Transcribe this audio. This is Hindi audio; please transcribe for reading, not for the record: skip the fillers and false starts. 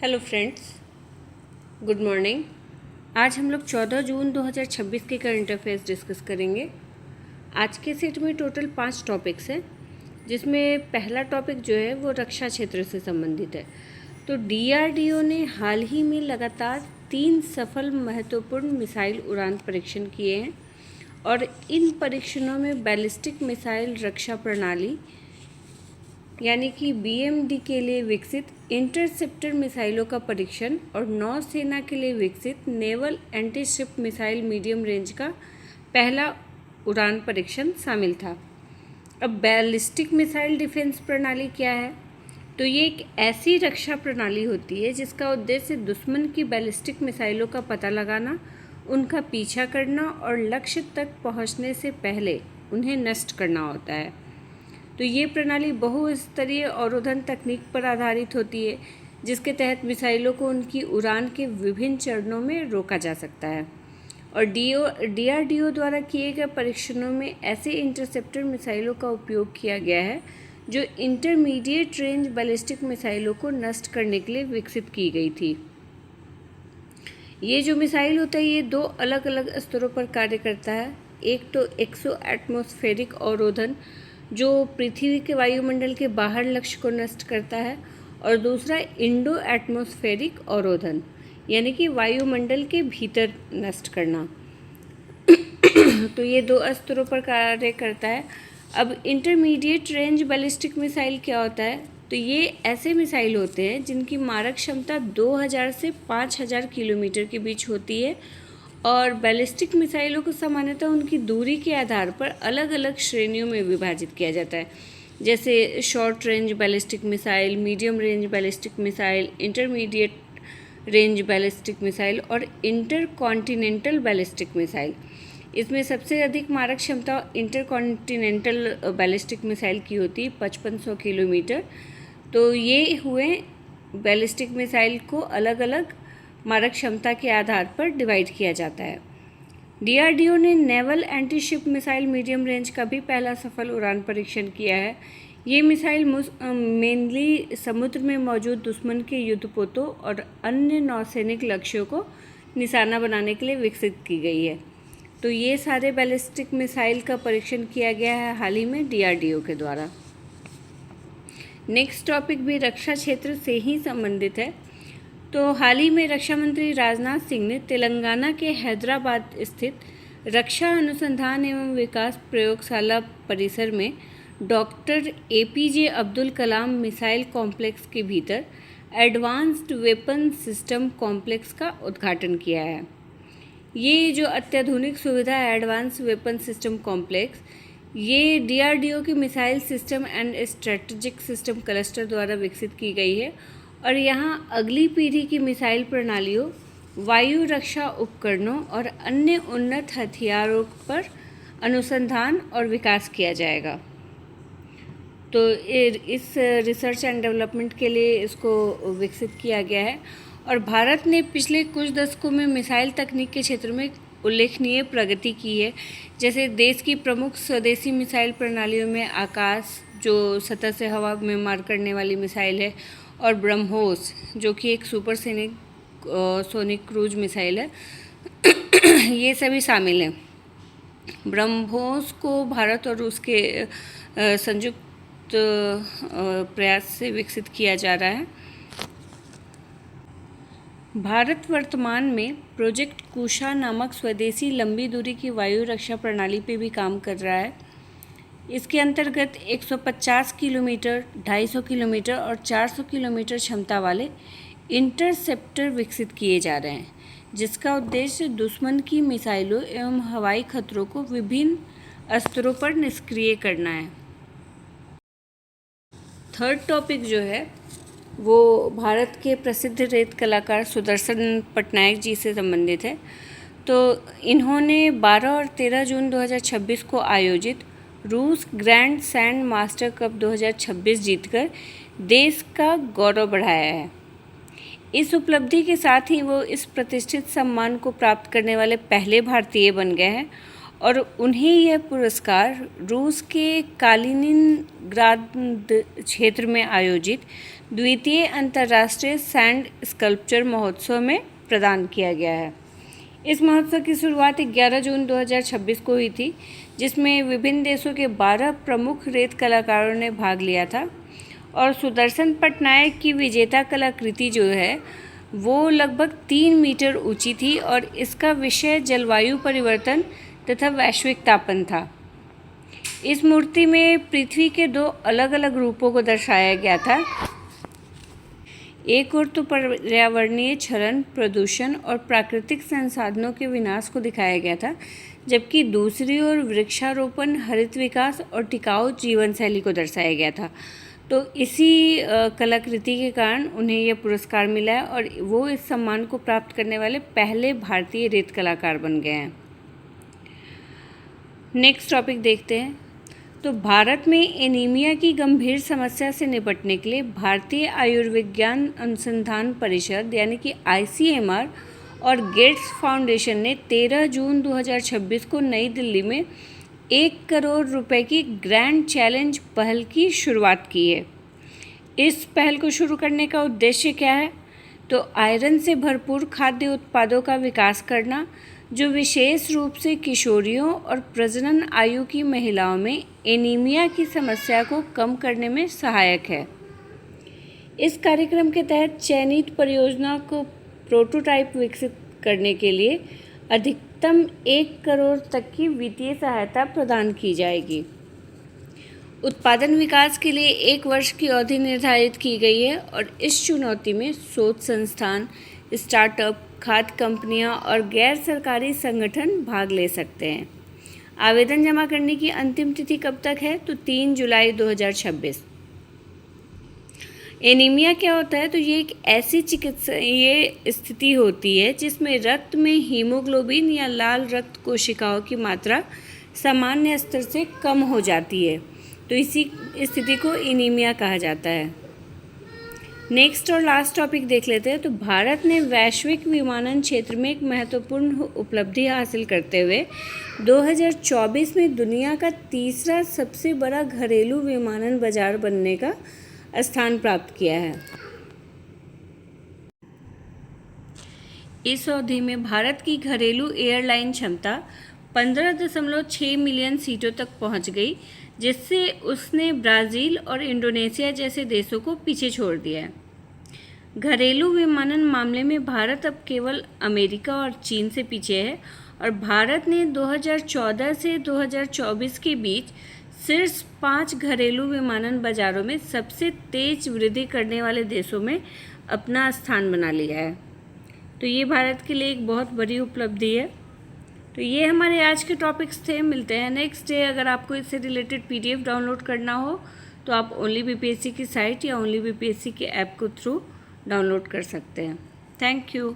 Hello friends, good morning. आज हम लोग 14 जून 2026 के करंट अफेयर्स डिस्कस करेंगे। आज के सेट में टोटल 5 टॉपिक्स हैं, जिसमें पहला टॉपिक जो है वो रक्षा क्षेत्र से संबंधित है। तो डीआरडीओ ने हाल ही में लगातार 3 सफल महत्वपूर्ण मिसाइल उड़ान परीक्षण किए हैं और इन परीक्षणों में बैलिस्टिक मिसाइल रक्षा प्रणाली यानी कि बीएमडी के लिए विकसित इंटरसेप्टर मिसाइलों का परीक्षण और नौसेना के लिए विकसित naval antiship missile medium range का पहला उड़ान परीक्षण शामिल था। अब बैलिस्टिक मिसाइल डिफेंस प्रणाली क्या है? तो ये एक ऐसी रक्षा प्रणाली होती है जिसका उद्देश्य दुश्मन की बैलिस्टिक मिसाइलों का पता लगाना, उनका पीछा करना और लक्ष्य तक पहुंचने से पहले उन्हें नष्ट करना होता है। तो ये प्रणाली बहुस्तरीय अवरोधन तकनीक पर आधारित होती है, जिसके तहत मिसाइलों को उनकी उड़ान के विभिन्न चरणों में रोका जा सकता है। और डीआरडीओ द्वारा किए गए परीक्षणों में ऐसे इंटरसेप्टर मिसाइलों का उपयोग किया गया है जो इंटरमीडिएट रेंज बैलिस्टिक मिसाइलों को नष्ट करने के लिए विकसित की गई थी। ये जो मिसाइल होता है ये 2 अलग अलग स्तरों पर कार्य करता है। एक तो एक्सो एटमॉस्फेरिक अवरोधन जो पृथ्वी के वायुमंडल के बाहर लक्ष्य को नष्ट करता है, और दूसरा इंडो एटमॉस्फेरिक अवरोधन यानी कि वायुमंडल के भीतर नष्ट करना। तो ये 2 स्तरों पर कार्य करता है। अब इंटरमीडिएट रेंज बैलिस्टिक मिसाइल क्या होता है? तो ये ऐसे मिसाइल होते हैं जिनकी मारक क्षमता 2000 से 5000 किलोमीटर के बीच होती है, और बैलिस्टिक मिसाइलों को सामान्यतः उनकी दूरी के आधार पर अलग अलग श्रेणियों में विभाजित किया जाता है, जैसे short range ballistic missile, medium range ballistic missile, intermediate range ballistic missile और इंटरकॉन्टिनेंटल बैलिस्टिक मिसाइल। इसमें सबसे अधिक मारक क्षमता इंटरकॉन्टिनेंटल बैलिस्टिक मिसाइल की होती है 5500 किलोमीटर। तो ये हुए बैलिस्टिक मिसाइल को अलग अलग मारक क्षमता के आधार पर डिवाइड किया जाता है। डीआरडीओ ने naval antiship missile medium range का भी पहला सफल उड़ान परीक्षण किया है। ये मिसाइल मेनली समुद्र में मौजूद दुश्मन के युद्धपोतों और अन्य नौसैनिक लक्ष्यों को निशाना बनाने के लिए विकसित की गई है। तो ये सारे बैलिस्टिक मिसाइल का परीक्षण किया गया है हाल ही में डीआरडीओ के द्वारा। नेक्स्ट टॉपिक भी रक्षा क्षेत्र से ही संबंधित है। तो हाल ही में रक्षा मंत्री राजनाथ सिंह ने तेलंगाना के हैदराबाद स्थित रक्षा अनुसंधान एवं विकास प्रयोगशाला परिसर में doctor APJ Abdul Kalam missile complex के भीतर एडवांस्ड वेपन सिस्टम कॉम्प्लेक्स का उद्घाटन किया है। ये जो अत्याधुनिक सुविधा है एडवांस वेपन सिस्टम कॉम्प्लेक्स, ये डीआरडीओ के missile system and strategic system cluster द्वारा विकसित की गई है, और यहाँ अगली पीढ़ी की मिसाइल प्रणालियों, वायु रक्षा उपकरणों और अन्य उन्नत हथियारों पर अनुसंधान और विकास किया जाएगा। तो इस रिसर्च एंड डेवलपमेंट के लिए इसको विकसित किया गया है। और भारत ने पिछले कुछ दशकों में मिसाइल तकनीक के क्षेत्र में उल्लेखनीय प्रगति की है। जैसे देश की प्रमुख स्वदेशी मिसाइल प्रणालियों में आकाश, जो सतह से हवा में मार करने वाली मिसाइल है, और ब्रह्मोस जो कि एक सुपरसोनिक सोनिक क्रूज मिसाइल है, ये सभी शामिल हैं। ब्रह्मोस को भारत और रूस के संयुक्त प्रयास से विकसित किया जा रहा है। भारत वर्तमान में प्रोजेक्ट कुशा नामक स्वदेशी लंबी दूरी की वायु रक्षा प्रणाली पे भी काम कर रहा है। इसके अंतर्गत 150 किलोमीटर, 250 किलोमीटर और 400 किलोमीटर क्षमता वाले इंटरसेप्टर विकसित किए जा रहे हैं, जिसका उद्देश्य दुश्मन की मिसाइलों एवं हवाई खतरों को विभिन्न स्तरों पर निष्क्रिय करना है। थर्ड टॉपिक जो है वो भारत के प्रसिद्ध रेत कलाकार सुदर्शन पटनायक जी से संबंधित है। तो इन्होंने 12 और 13 जून 2026 को आयोजित रूस ग्रैंड सैंड मास्टर कप 2026 जीतकर देश का गौरव बढ़ाया है। इस उपलब्धि के साथ ही वो इस प्रतिष्ठित सम्मान को प्राप्त करने वाले पहले भारतीय बन गए हैं, और उन्हें यह पुरस्कार रूस के कालिनिनग्राद क्षेत्र में आयोजित द्वितीय अंतर्राष्ट्रीय सैंड स्कल्पचर महोत्सव में प्रदान किया गया है। इस महोत्सव की शुरुआत 11 जून 2026 को हुई थी, जिसमें विभिन्न देशों के 12 प्रमुख रेत कलाकारों ने भाग लिया था। और सुदर्शन पटनायक की विजेता कलाकृति जो है वो लगभग 3 मीटर ऊंची थी और इसका विषय जलवायु परिवर्तन तथा वैश्विक तापन था। इस मूर्ति में पृथ्वी के 2 अलग अलग रूपों को दर्शाया गया था। एक ओर तो पर्यावरणीय क्षरण, प्रदूषण और प्राकृतिक संसाधनों के विनाश को दिखाया गया था, जबकि दूसरी ओर वृक्षारोपण, हरित विकास और टिकाऊ जीवन शैली को दर्शाया गया था। तो इसी कलाकृति के कारण उन्हें यह पुरस्कार मिला है और वो इस सम्मान को प्राप्त करने वाले पहले भारतीय रेत कलाकार बन गए हैं। नेक्स्ट टॉपिक देखते हैं। तो भारत में एनीमिया की गंभीर समस्या से निपटने के लिए भारतीय आयुर्विज्ञान अनुसंधान परिषद यानी कि ICMR और गेट्स फाउंडेशन ने 13 जून 2026 को नई दिल्ली में 1 करोड़ रुपए की ग्रैंड चैलेंज पहल की शुरुआत की है। इस पहल को शुरू करने का उद्देश्य क्या है? तो आयरन से भरपूर खाद्य उत्पादों का विकास करना, जो विशेष रूप से किशोरियों और प्रजनन आयु की महिलाओं में एनीमिया की समस्या को कम करने में सहायक है। इस कार्यक्रम के तहत चयनित परियोजना को प्रोटोटाइप विकसित करने के लिए अधिकतम 1 करोड़ तक की वित्तीय सहायता प्रदान की जाएगी। उत्पादन विकास के लिए 1 वर्ष की अवधि निर्धारित की गई है और इस चुनौती में शोध संस्थान, स्टार्टअप, खाद्य कंपनियां और गैर सरकारी संगठन भाग ले सकते हैं। आवेदन जमा करने की अंतिम तिथि कब तक है? तो 3 जुलाई 2026। एनीमिया क्या होता है? तो ये एक ऐसी चिकित्सीय स्थिति होती है जिसमें रक्त में हीमोग्लोबिन या लाल रक्त कोशिकाओं की मात्रा सामान्य स्तर से कम हो जाती है। तो इसी स्थिति को एनीमिया कहा जाता है। नेक्स्ट और लास्ट टॉपिक देख लेते हैं। तो भारत ने वैश्विक विमानन क्षेत्र में एक महत्वपूर्ण उपलब्धि हासिल करते हुए 2024 में दुनिया का तीसरा सबसे बड़ा घरेलू विमानन बाजार बनने का स्थान प्राप्त किया है। इस अवधि में भारत की घरेलू एयरलाइन क्षमता 15.6 मिलियन सीटों तक पहुंच गई, जिससे उसने ब्राज़ील और इंडोनेशिया जैसे देशों को पीछे छोड़ दिया है। घरेलू विमानन मामले में भारत अब केवल अमेरिका और चीन से पीछे है और भारत ने 2014 से 2024 के बीच शीर्ष 5 घरेलू विमानन बाजारों में सबसे तेज वृद्धि करने वाले देशों में अपना स्थान बना लिया है। तो ये भारत के लिए एक बहुत बड़ी उपलब्धि है। तो ये हमारे आज के टॉपिक्स थे। मिलते हैं नेक्स्ट डे। अगर आपको इससे रिलेटेड PDF डाउनलोड करना हो तो आप ओनली BPSC की साइट या ओनली BPSC के ऐप के थ्रू डाउनलोड कर सकते हैं। Thank you.